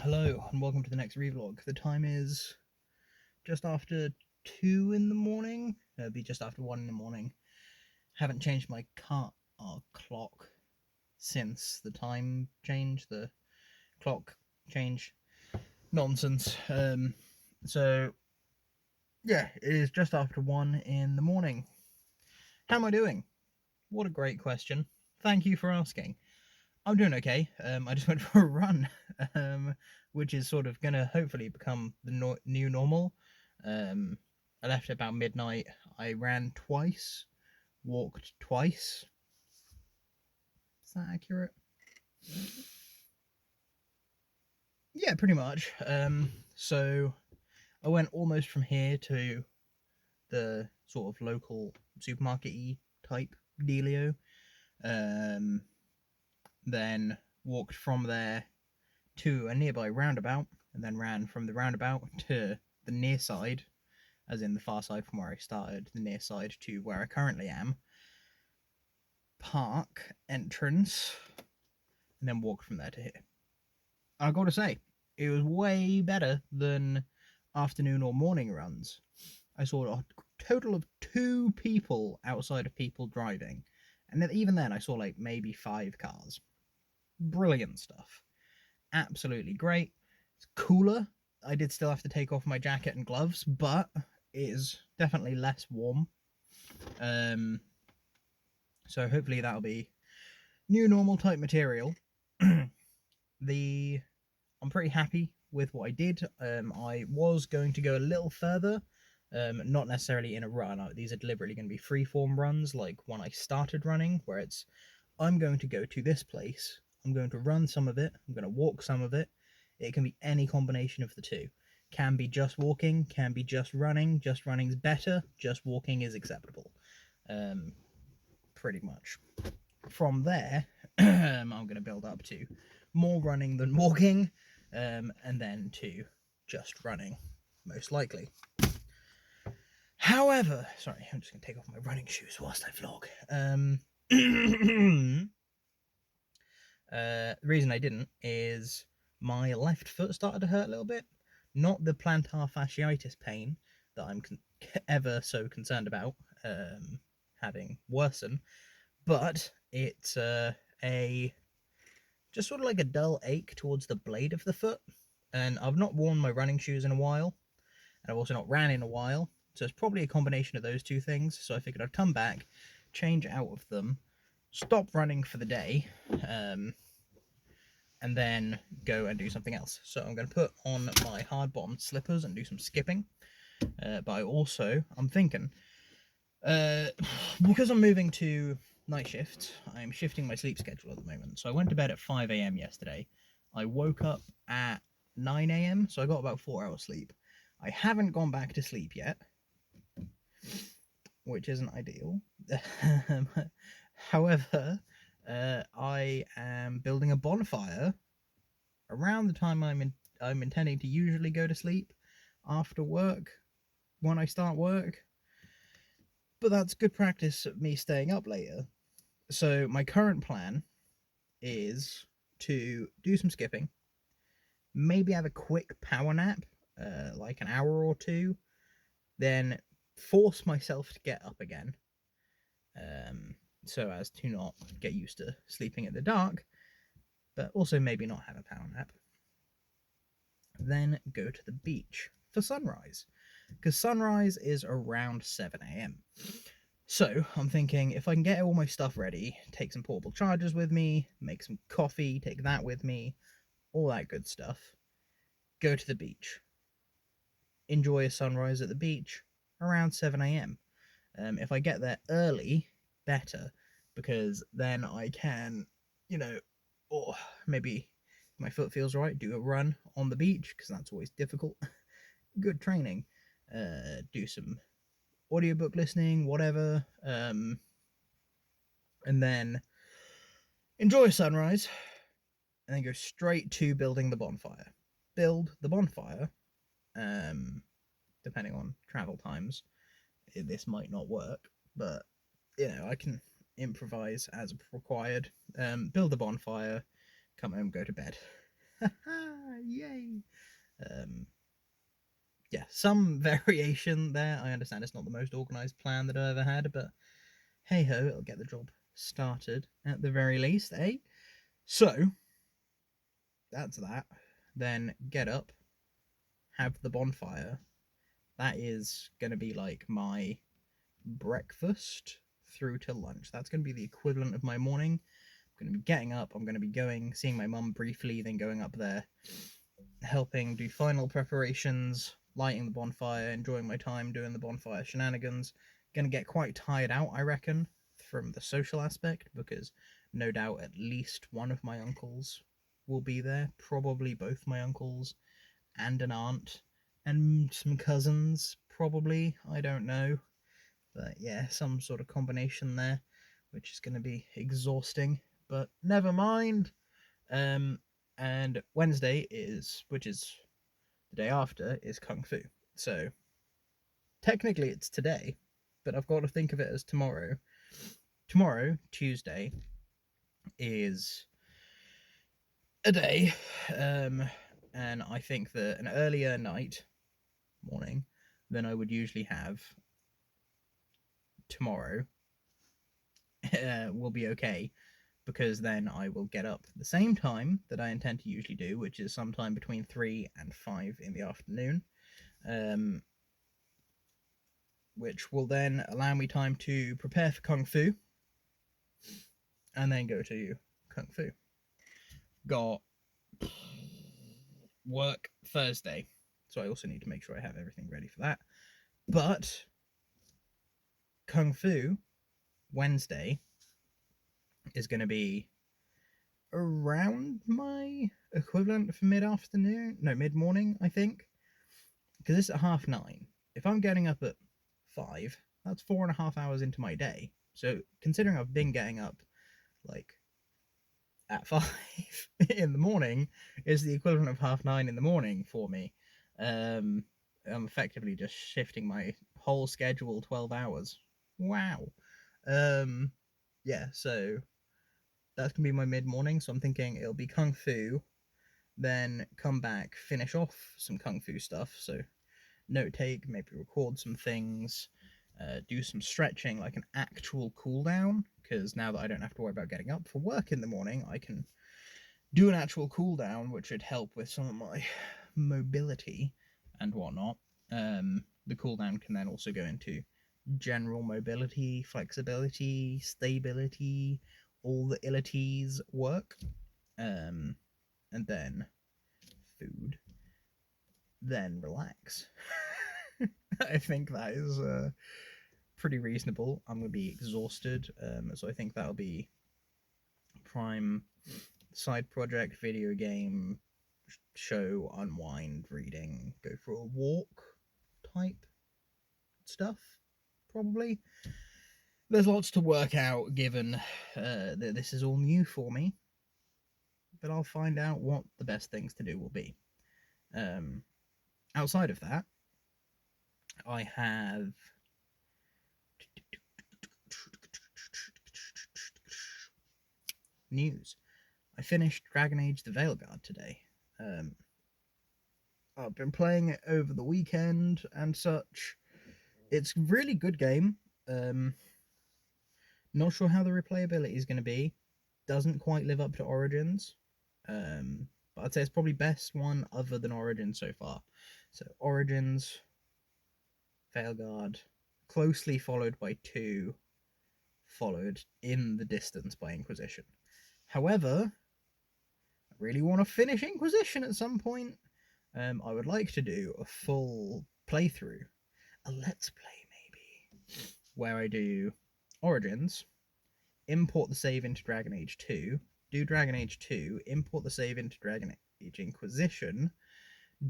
Hello and welcome to the next ReeVlog. The time is just after 2 in the morning. It'll be just after 1 in the morning. Haven't changed my car clock since the time change, the clock change nonsense. So yeah, it is just after 1 in the morning. How am I doing? What a great question. Thank you for asking. I'm doing okay. I just went for a run, which is sort of going to hopefully become the new normal. I left at about midnight. I ran twice, walked twice. Is that accurate? Yeah, pretty much. So I went almost from here to the sort of local supermarket-y type dealio. Then walked from there to a nearby roundabout, and then ran from the roundabout to the near side, as in the far side from where I started, the near side to where I currently am, park entrance, and then walked from there to here. I gotta say, it was way better than afternoon or morning runs. I saw a total of 2 people outside of people driving, and even then I saw like maybe 5 cars. Brilliant stuff. Absolutely great. It's cooler. I did still have to take off my jacket and gloves, but it is definitely less warm. So hopefully that'll be new normal type material. I'm pretty happy with what I did. I was going to go a little further, not necessarily in a run. These are deliberately going to be freeform runs, like when I started running, where it's I'm going to go to this place, I'm going to run some of it, I'm going to walk some of it. It can be any combination of the two. Can be just walking, can be just running. Just running's better, just walking is acceptable. Pretty much. From there, I'm going to build up to more running than walking, and then to just running, most likely. However, sorry, I'm just going to take off my running shoes whilst I vlog. The reason I didn't is my left foot started to hurt a little bit. Not the plantar fasciitis pain that I'm ever so concerned about having worsen, but it's just sort of like a dull ache towards the blade of the foot. And I've not worn my running shoes in a while, and I've also not ran in a while, so it's probably a combination of those two things. So I figured I'd come back, change out of them, stop running for the day, and then go and do something else. So I'm going to put on my hard bottom slippers and do some skipping. But I'm thinking, because I'm moving to night shift, I'm shifting my sleep schedule at the moment. So I went to bed at 5 a.m. yesterday. I woke up at 9 a.m., so I got about 4 hours sleep. I haven't gone back to sleep yet, which isn't ideal. However, I am building a bonfire around the time I'm intending to usually go to sleep after work, when I start work. But that's good practice of me staying up later. So my current plan is to do some skipping, maybe have a quick power nap, like an hour or two, then force myself to get up again, so as to not get used to sleeping in the dark, but also maybe not have a power nap. Then go to the beach for sunrise, because sunrise is around 7 a.m. So I'm thinking, if I can get all my stuff ready, take some portable chargers with me, make some coffee, take that with me, all that good stuff, go to the beach, enjoy a sunrise at the beach around 7 a.m. If I get there early, better, because then I can, or maybe if my foot feels right, do a run on the beach, because that's always difficult. Good training. Do some audiobook listening, whatever, and then enjoy sunrise, and then go straight to building the bonfire. Build the bonfire, depending on travel times. This might not work, but I can improvise as required. Build the bonfire, come home, go to bed. Yay! Yeah, some variation there. I understand it's not the most organised plan that I ever had, but hey ho, it'll get the job started at the very least, eh? So, that's that. Then get up, have the bonfire. That is going to be like my breakfast through to lunch. That's going to be the equivalent of my morning. I'm going to be getting up, I'm going to be going, seeing my mum briefly, then going up there, helping do final preparations, lighting the bonfire, enjoying my time doing the bonfire shenanigans. Going to get quite tired out, I reckon, from the social aspect, because no doubt at least one of my uncles will be there, probably both my uncles and an aunt, and some cousins, probably, I don't know. But yeah, some sort of combination there, which is going to be exhausting, but never mind. And Wednesday is, which is the day after, is Kung Fu. So technically it's today, but I've got to think of it as tomorrow. Tomorrow, Tuesday, is a day, and I think that an earlier morning, than I would usually have tomorrow will be okay, because then I will get up at the same time that I intend to usually do, which is sometime between 3 and 5 in the afternoon, which will then allow me time to prepare for Kung Fu and then go to Kung Fu. Got work Thursday, so I also need to make sure I have everything ready for that. But Kung Fu Wednesday is going to be around my equivalent for mid-morning, I think, because it's at 9:30. If I'm getting up at 5, that's 4.5 hours into my day. So considering I've been getting up like at 5 in the morning, is the equivalent of 9:30 in the morning for me. I'm effectively just shifting my whole schedule 12 hours. Wow. Yeah, so that's gonna be my mid-morning. So I'm thinking it'll be Kung Fu, then come back, finish off some Kung Fu stuff. So note take, maybe record some things, do some stretching, like an actual cool down, because now that I don't have to worry about getting up for work in the morning, I can do an actual cool down, which would help with some of my mobility and whatnot. The cooldown can then also go into general mobility, flexibility, stability, all the illities work. And then food, then relax. I think that is pretty reasonable. I'm going to be exhausted, so I think that'll be prime side project, video game, show, unwind, reading, go for a walk type stuff, probably. There's lots to work out given that this is all new for me, but I'll find out what the best things to do will be. Outside of that, I have news. I finished Dragon Age the Veilguard today. I've been playing it over the weekend and such. It's a really good game. Not sure how the replayability is going to be. Doesn't quite live up to Origins. But I'd say it's probably best one other than Origins so far. So Origins, Veilguard, closely followed by 2, followed in the distance by Inquisition. However, I really want to finish Inquisition at some point. I would like to do a full playthrough, a let's play maybe, where I do Origins, import the save into Dragon Age 2, do Dragon Age 2, import the save into Dragon Age Inquisition,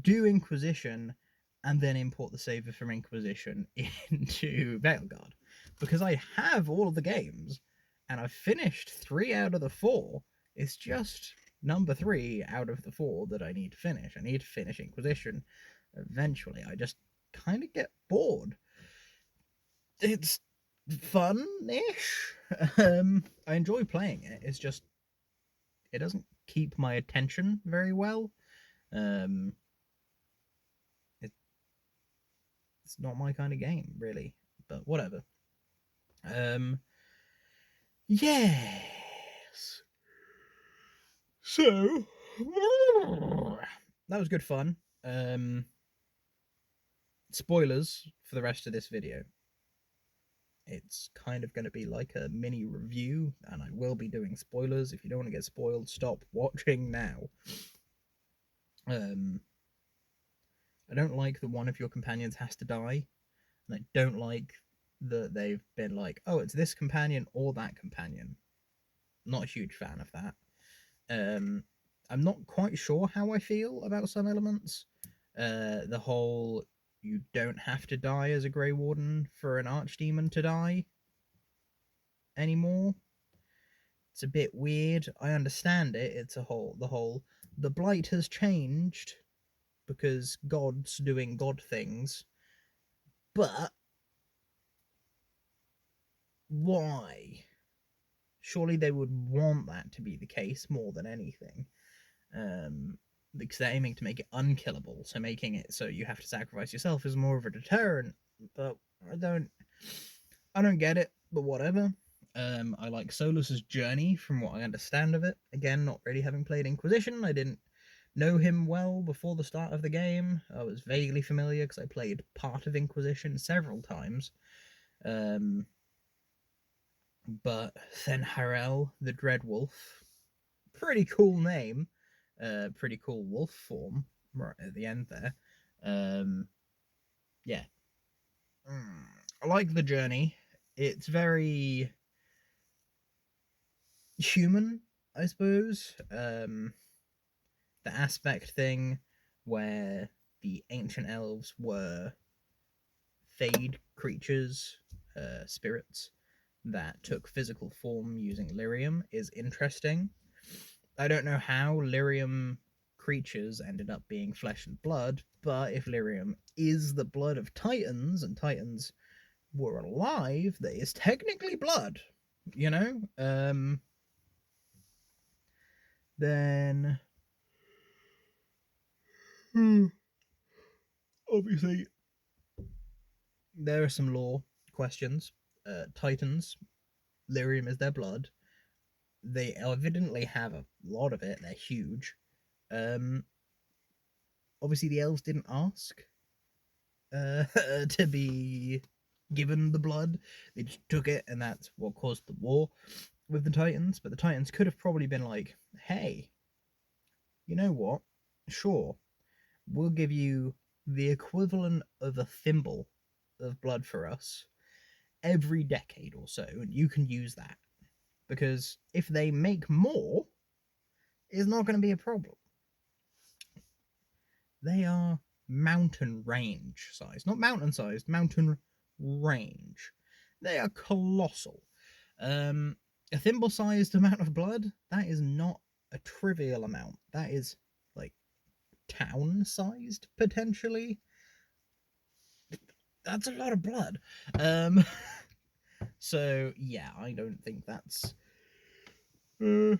do Inquisition, and then import the save from Inquisition into Veilguard. Because I have all of the games, and I've finished 3 out of the 4. It's just number 3 out of the 4 that I need to finish. I need to finish Inquisition eventually. I just kind of get bored. It's fun-ish. I enjoy playing it. It's just, it doesn't keep my attention very well. It's not my kind of game, really, but whatever. Yes. So that was good fun. Spoilers for the rest of this video. It's kind of going to be like a mini review, and I will be doing spoilers. If you don't want to get spoiled, stop watching now. I don't like that one of your companions has to die, and I don't like that they've been like, oh, it's this companion or that companion. Not a huge fan of that. I'm not quite sure how I feel about some elements. The whole you don't have to die as a Grey Warden for an Archdemon to die anymore. It's a bit weird. I understand it. It's the Blight has changed because God's doing God things. But why? Surely they would want that to be the case more than anything. Because they're aiming to make it unkillable, so making it so you have to sacrifice yourself is more of a deterrent. But I don't get it, but whatever. I like Solus's journey from what I understand of it. Again, not really having played Inquisition, I didn't know him well before the start of the game. I was vaguely familiar because I played part of Inquisition several times. But Thenharel, the Dread Wolf, pretty cool name. Pretty cool wolf form right at the end there. Yeah. I like the journey. It's very human, I suppose. The aspect thing where the ancient elves were fade creatures, spirits that took physical form using lyrium is interesting. I don't know how lyrium creatures ended up being flesh and blood, but if lyrium is the blood of titans and titans were alive, that is technically blood, you know? Then obviously there are some lore questions. Titans, lyrium is their blood. They evidently have a lot of it. They're huge. Obviously the elves didn't ask to be given the blood. They just took it, and that's what caused the war with the Titans. But the Titans could have probably been like, hey, you know what? Sure, we'll give you the equivalent of a thimble of blood for us every decade or so, and you can use that. Because if they make more, it's not going to be a problem. They are mountain range size, not mountain sized, mountain range. They are colossal. A thimble sized amount of blood, that is not a trivial amount. That is like town sized potentially. That's a lot of blood. So yeah, I don't think that's the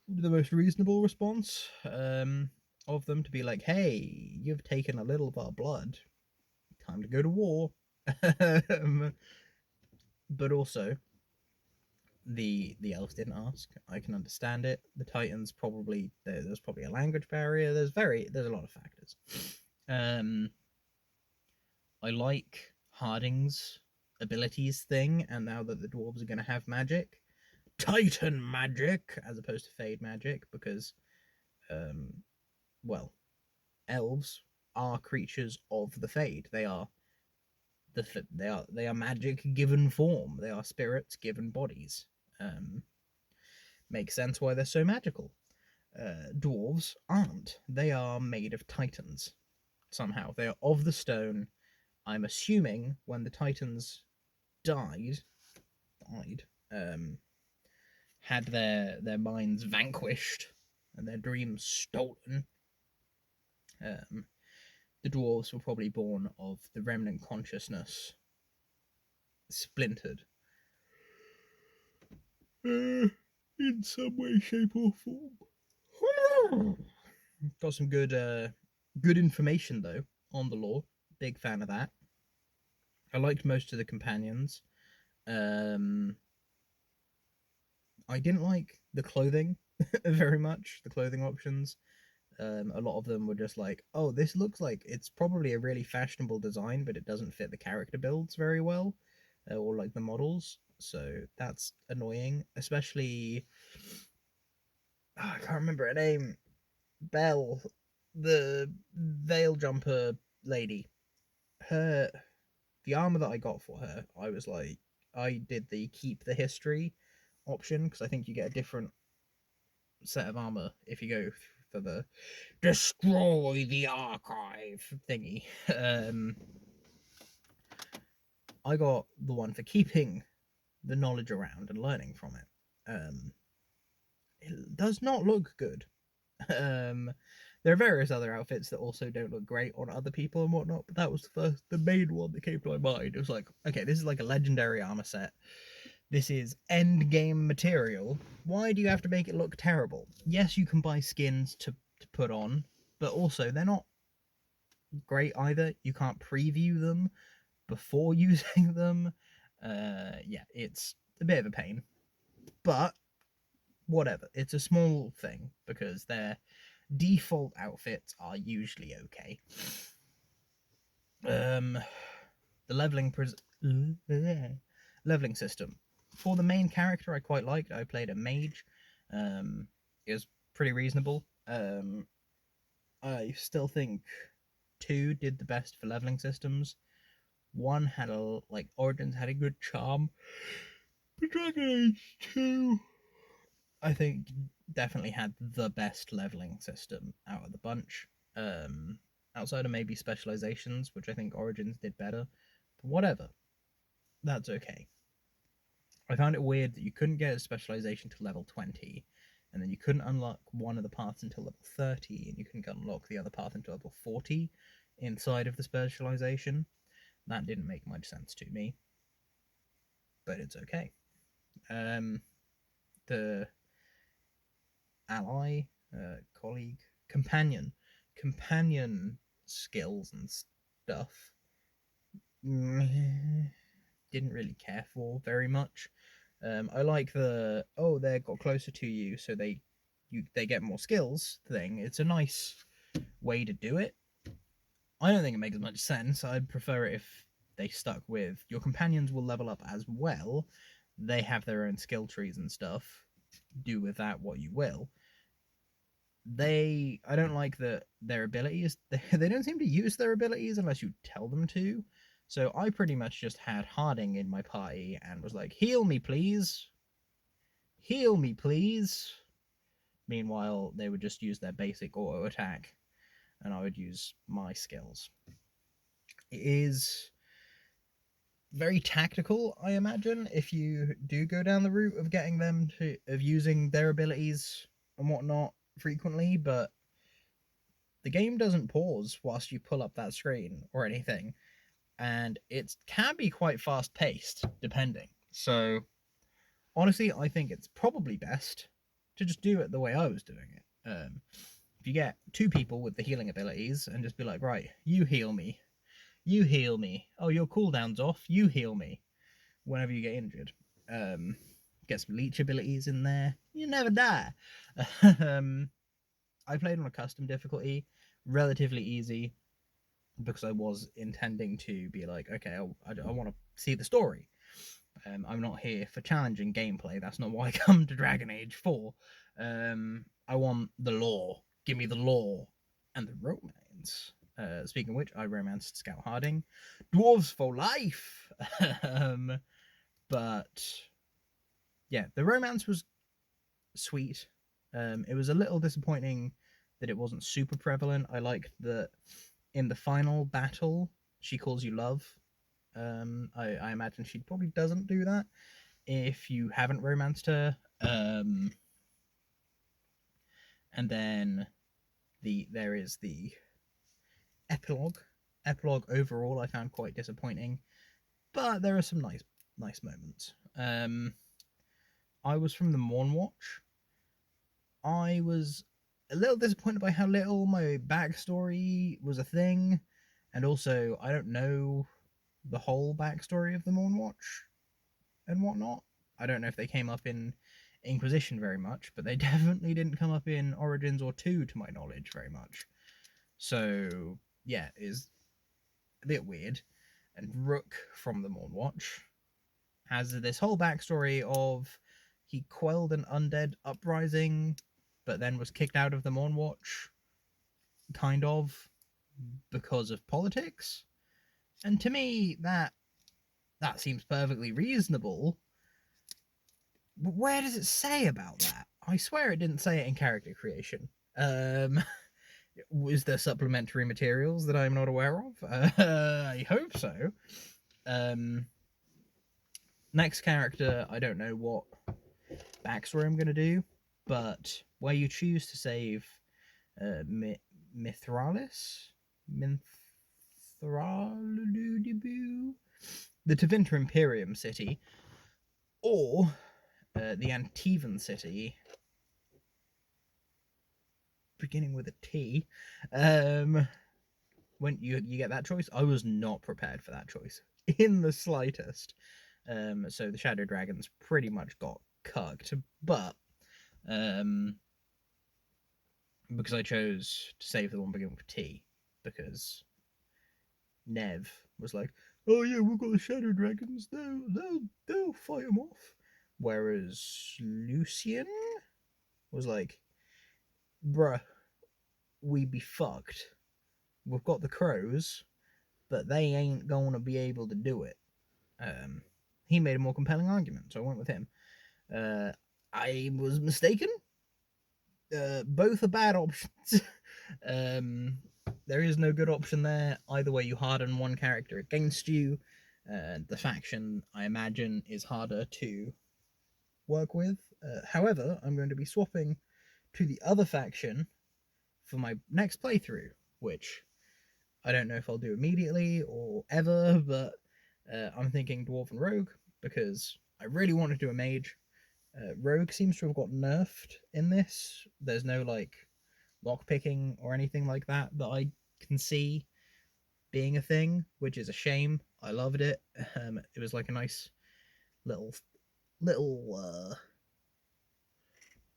most reasonable response of them to be like, hey, you've taken a little of our blood, time to go to war. But also the elves didn't ask. I can understand it. The Titans probably there's probably a language barrier. There's a lot of factors. I like Harding's abilities thing, and now that the dwarves are going to have magic, Titan magic as opposed to Fade magic, because well, elves are creatures of the Fade. They are magic given form. They are spirits given bodies. Makes sense why they're so magical. Dwarves aren't. They are made of titans somehow. They are of the stone. I'm assuming when the titans died, had their minds vanquished and their dreams stolen, the dwarves were probably born of the remnant consciousness splintered. in some way, shape, or form. Got some good information though on the lore. Big fan of that. I liked most of the companions. Um, I didn't like the clothing very much. The clothing options. A lot of them were just like, oh, this looks like it's probably a really fashionable design, but it doesn't fit the character builds very well, or like the models. So that's annoying, especially. Oh, I can't remember her name. Belle, the veil jumper lady. Her the armor that I got for her, I was like, I did the keep the history option because I think you get a different set of armor if you go for the destroy the archive thingy. I got the one for keeping the knowledge around and learning from it. It does not look good. Um, there are various other outfits that also don't look great on other people and whatnot, but that was the main one that came to my mind. It was like, okay, this is like a legendary armor set. This is end game material. Why do you have to make it look terrible? Yes, you can buy skins to put on, but also they're not great either. You can't preview them before using them. Yeah, it's a bit of a pain, but whatever. It's a small thing because their default outfits are usually okay. The leveling system for the main character I quite liked. I played a mage. It was pretty reasonable. I still think 2 did the best for leveling systems. 1 had a like Origins had a good charm, but Dragon Age 2 I think definitely had the best leveling system out of the bunch. Outside of maybe specializations, which I think Origins did better. But whatever, that's okay. I found it weird that you couldn't get a specialization to level 20, and then you couldn't unlock one of the paths until level 30, and you couldn't unlock the other path until level 40 inside of the specialization. That didn't make much sense to me, but it's okay. The ally, colleague, companion skills and stuff didn't really care for very much. I like they got closer to you, so they get more skills thing. It's a nice way to do it. I don't think it makes much sense. I'd prefer it if they stuck with your companions will level up as well. They have their own skill trees and stuff. Do with that what you will. I don't like that their abilities they don't seem to use their abilities unless you tell them to. So I pretty much just had Harding in my party and was like, heal me please, heal me please. Meanwhile they would just use their basic auto attack and I would use my skills. It is very tactical, I imagine, if you do go down the route of getting them of using their abilities and whatnot frequently, but the game doesn't pause whilst you pull up that screen or anything, and it can be quite fast paced depending. So honestly, I think it's probably best to just do it the way I was doing it. If you get 2 people with the healing abilities and just be like, right, you heal me, you heal me. Oh, your cooldown's off. You heal me whenever you get injured. Get some leech abilities in there. You never die. I played on a custom difficulty, relatively easy, because I was intending to be like, okay, I want to see the story. I'm not here for challenging gameplay. That's not what I come to Dragon Age for. I want the lore. Give me the lore and the romance. Speaking of which, I romanced Scout Harding. Dwarves for life! But yeah, the romance was sweet. It was a little disappointing that it wasn't super prevalent. I liked that in the final battle, she calls you love. I imagine she probably doesn't do that if you haven't romanced her. And then there is the epilogue. Epilogue overall, I found quite disappointing, but there are some nice moments. I was from the Mornwatch. I was a little disappointed by how little my backstory was a thing, and also I don't know the whole backstory of the Mornwatch and whatnot. I don't know if they came up in Inquisition very much, but they definitely didn't come up in Origins or 2 to my knowledge very much. So yeah, it is a bit weird. And Rook from the Mornwatch has this whole backstory of he quelled an undead uprising, but then was kicked out of the Mornwatch, kind of, because of politics. And to me, that seems perfectly reasonable. But where does it say about that? I swear it didn't say it in character creation. Is there supplementary materials that I'm not aware of? I hope so. Next character, I don't know what backstory I'm going to do, but where you choose to save Mithralis, the Tevinter Imperium city, or the Antivan city, beginning with a T. When you get that choice, I was not prepared for that choice in the slightest. So the Shadow Dragons pretty much got cucked, but because I chose to save the one beginning with T, because Nev was like, "Oh yeah, we've got the Shadow Dragons. They'll fight them off," whereas Lucian was like, "Bruh, we be fucked. We've got the crows, but they ain't gonna be able to do it." He made a more compelling argument, so I went with him. I was mistaken. Both are bad options. There is no good option there. Either way, you harden one character against you. The faction, I imagine, is harder to work with. However, I'm going to be swapping to the other faction for my next playthrough, which I don't know if I'll do immediately or ever, but I'm thinking Dwarven Rogue, because I really want to do a mage. Rogue seems to have got nerfed in this. There's no like lockpicking or anything like that I can see being a thing, which is a shame. I loved it. It was like a nice little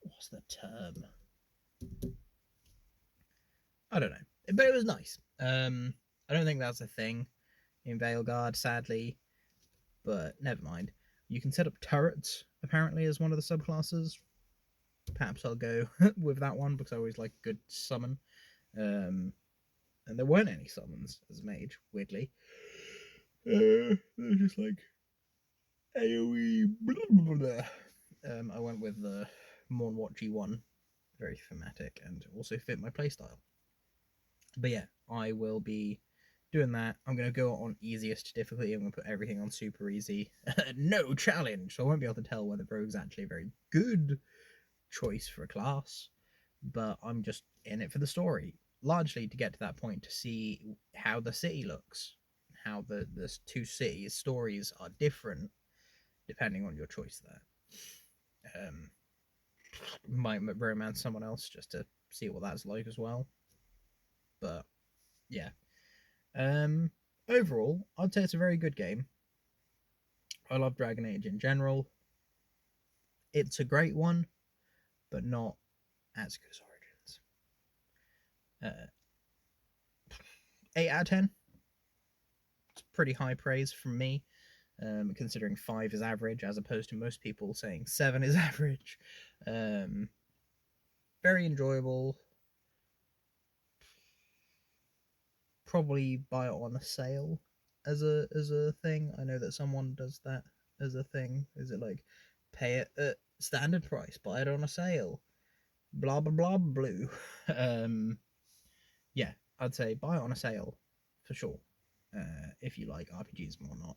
what's the term? I don't know, but it was nice. I don't think that's a thing in Veilguard, sadly, but never mind. You can set up turrets apparently as one of the subclasses. Perhaps I'll go with that one because I always like good summon. And there weren't any summons as a mage, weirdly. They're just like AoE. Blah, blah, blah. I went with the Mornwatchy one, very thematic and also fit my playstyle. But yeah, I will be doing that. I'm going to go on easiest difficulty. I'm going to put everything on super easy. No challenge. So I won't be able to tell whether Rogue's actually a very good choice for a class. But I'm just in it for the story. Largely to get to that point to see how the city looks. How the two cities' stories are different depending on your choice there. Might romance someone else just to see what that's like as well. But yeah. Overall, I'd say it's a very good game. I love Dragon Age in general. It's a great one, but not as good as Origins. 8 out of 10. It's pretty high praise from me, considering 5 is average, as opposed to most people saying 7 is average. Very enjoyable. Probably buy it on a sale as a thing. I know that someone does that as a thing. Is it like pay it at standard price, buy it on a sale, blah blah blah blue. Yeah, I'd say buy it on a sale for sure. If you like RPGs and whatnot,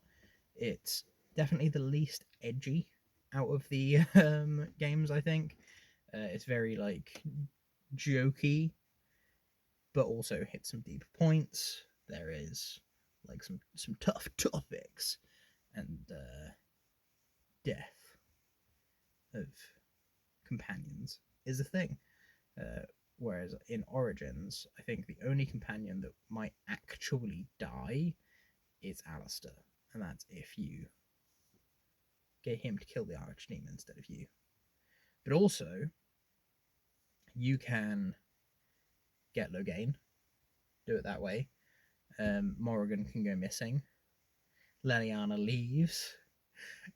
it's definitely the least edgy out of the games. I think it's very like jokey, but also hit some deep points. There is like some tough topics and death of companions is a thing. Whereas in Origins, I think the only companion that might actually die is Alistair, and that's if you get him to kill the Archdemon instead of you. But also, you can get Loghain, do it that way. Morrigan can go missing. Leliana leaves.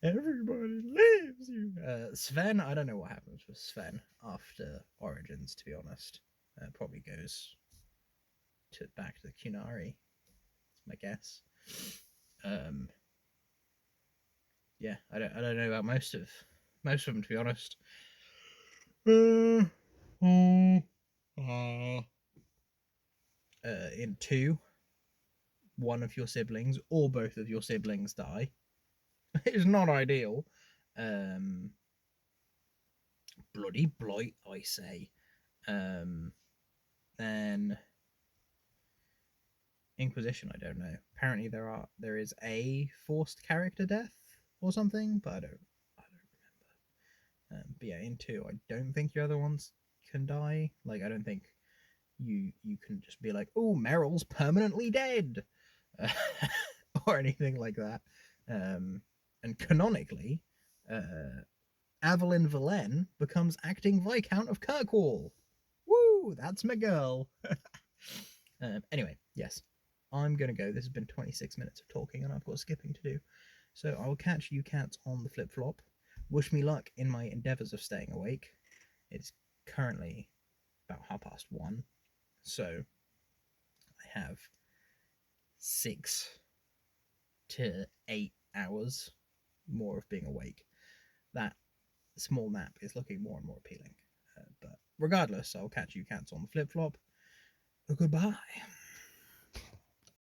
Everybody leaves you. Sven, I don't know what happens with Sven after Origins, to be honest. Probably goes back to the Qunari, my guess. Yeah, I don't know about most of them, to be honest. In 2, one of your siblings or both of your siblings die. It's not ideal. Bloody blight, I say. Then Inquisition, I don't know. Apparently there is a forced character death or something, but I don't remember. But yeah, in 2, I don't think your other ones can die. Like, I don't think you can just be like, oh, Meryl's permanently dead, or anything like that. And canonically, Evelyn Valen becomes acting Viscount of Kirkwall. Woo, that's my girl. Anyway, yes, I'm gonna go. This has been 26 minutes of talking, and I've got skipping to do. So I will catch you cats on the flip flop. Wish me luck in my endeavours of staying awake. It's currently about 1:30, so I have 6 to 8 hours more of being awake. That small nap is looking more and more appealing. But regardless, I'll catch you cats on the flip flop. Goodbye.